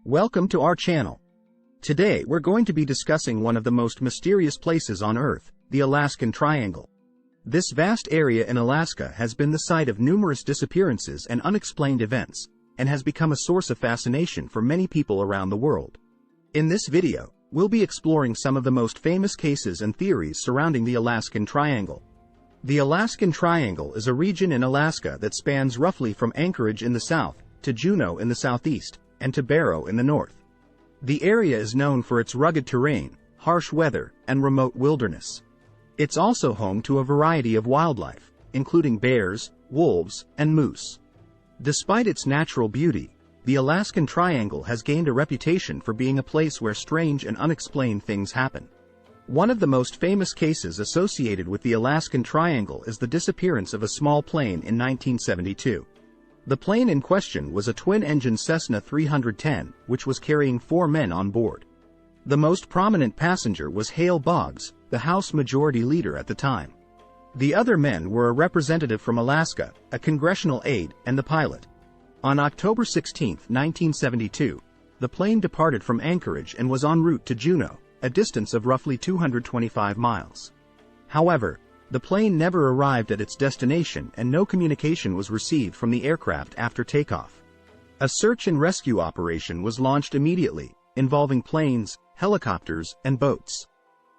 Welcome to our channel. Today we're going to be discussing one of the most mysterious places on Earth, the Alaskan Triangle. This vast area in Alaska has been the site of numerous disappearances and unexplained events, and has become a source of fascination for many people around the world. In this video, we'll be exploring some of the most famous cases and theories surrounding the Alaskan Triangle. The Alaskan Triangle is a region in Alaska that spans roughly from Anchorage in the south, to Juneau in the southeast, and to Barrow in the north. The area is known for its rugged terrain, harsh weather, and remote wilderness. It's also home to a variety of wildlife, including bears, wolves, and moose. Despite its natural beauty, the Alaskan Triangle has gained a reputation for being a place where strange and unexplained things happen. One of the most famous cases associated with the Alaskan Triangle is the disappearance of a small plane in 1972. The plane in question was a twin-engine Cessna 310, which was carrying 4 men on board. The most prominent passenger was Hale Boggs, the House Majority Leader at the time. The other men were a representative from Alaska, a congressional aide, and the pilot. On October 16, 1972, the plane departed from Anchorage and was en route to Juneau, a distance of roughly 225 miles. However, the plane never arrived at its destination and no communication was received from the aircraft after takeoff. A search and rescue operation was launched immediately, involving planes, helicopters, and boats.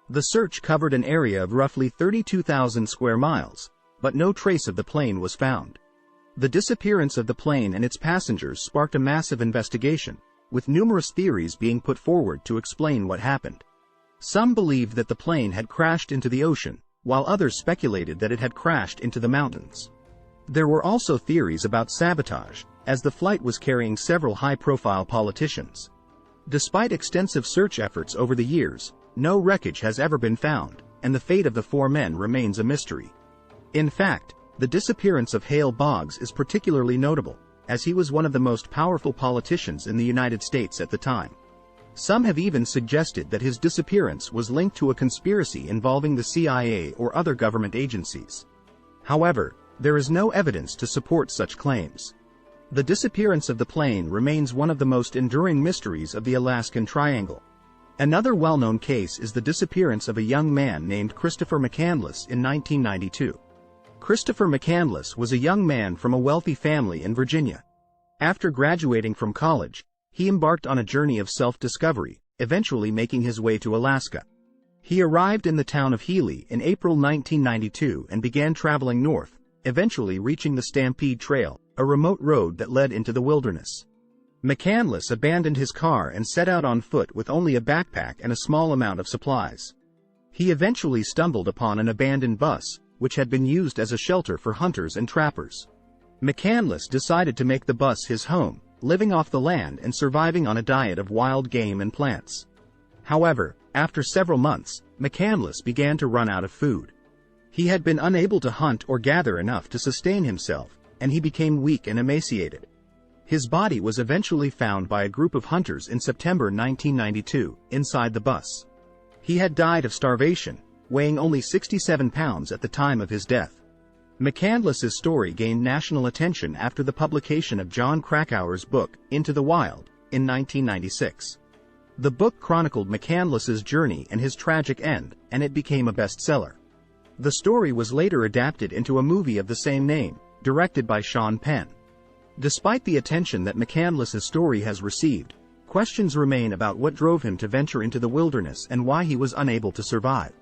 The search covered an area of roughly 32,000 square miles, but no trace of the plane was found. The disappearance of the plane and its passengers sparked a massive investigation, with numerous theories being put forward to explain what happened. Some believed that the plane had crashed into the ocean, while others speculated that it had crashed into the mountains. There were also theories about sabotage, as the flight was carrying several high-profile politicians. Despite extensive search efforts over the years, no wreckage has ever been found, and the fate of the 4 men remains a mystery. In fact, the disappearance of Hale Boggs is particularly notable, as he was one of the most powerful politicians in the United States at the time. Some have even suggested that his disappearance was linked to a conspiracy involving the CIA or other government agencies. However, there is no evidence to support such claims. The disappearance of the plane remains one of the most enduring mysteries of the Alaskan Triangle. Another well-known case is the disappearance of a young man named Christopher McCandless in 1992. Christopher McCandless was a young man from a wealthy family in Virginia. After graduating from college, he embarked on a journey of self-discovery, eventually making his way to Alaska. He arrived in the town of Healy in April 1992 and began traveling north, eventually reaching the Stampede Trail, a remote road that led into the wilderness. McCandless abandoned his car and set out on foot with only a backpack and a small amount of supplies. He eventually stumbled upon an abandoned bus, which had been used as a shelter for hunters and trappers. McCandless decided to make the bus his home, living off the land and surviving on a diet of wild game and plants. However, after several months, McCandless began to run out of food. He had been unable to hunt or gather enough to sustain himself, and he became weak and emaciated. His body was eventually found by a group of hunters in September 1992, inside the bus. He had died of starvation, weighing only 67 pounds at the time of his death. McCandless's story gained national attention after the publication of John Krakauer's book, Into the Wild, in 1996. The book chronicled McCandless's journey and his tragic end, and it became a bestseller. The story was later adapted into a movie of the same name, directed by Sean Penn. Despite the attention that McCandless's story has received, questions remain about what drove him to venture into the wilderness and why he was unable to survive.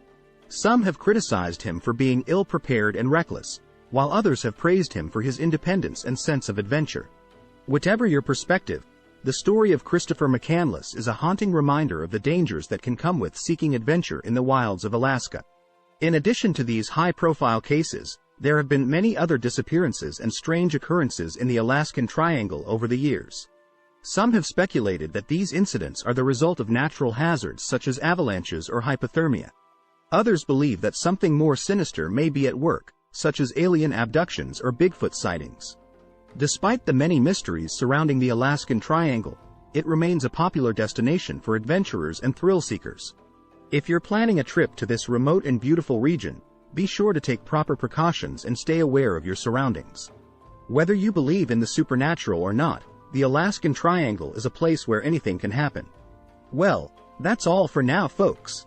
Some have criticized him for being ill-prepared and reckless, while others have praised him for his independence and sense of adventure. Whatever your perspective, the story of Christopher McCandless is a haunting reminder of the dangers that can come with seeking adventure in the wilds of Alaska. In addition to these high-profile cases, there have been many other disappearances and strange occurrences in the Alaskan Triangle over the years. Some have speculated that these incidents are the result of natural hazards such as avalanches or hypothermia. Others believe that something more sinister may be at work, such as alien abductions or Bigfoot sightings. Despite the many mysteries surrounding the Alaskan Triangle, it remains a popular destination for adventurers and thrill-seekers. If you're planning a trip to this remote and beautiful region, be sure to take proper precautions and stay aware of your surroundings. Whether you believe in the supernatural or not, the Alaskan Triangle is a place where anything can happen. Well, that's all for now, folks.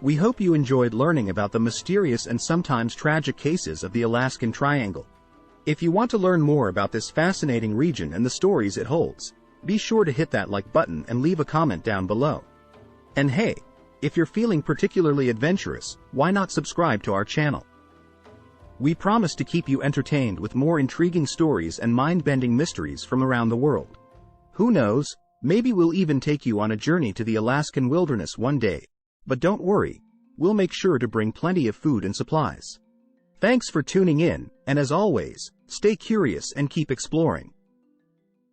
We hope you enjoyed learning about the mysterious and sometimes tragic cases of the Alaskan Triangle. If you want to learn more about this fascinating region and the stories it holds, be sure to hit that like button and leave a comment down below. And hey, if you're feeling particularly adventurous, why not subscribe to our channel? We promise to keep you entertained with more intriguing stories and mind-bending mysteries from around the world. Who knows, maybe we'll even take you on a journey to the Alaskan wilderness one day. But don't worry, we'll make sure to bring plenty of food and supplies. Thanks for tuning in, and as always, stay curious and keep exploring.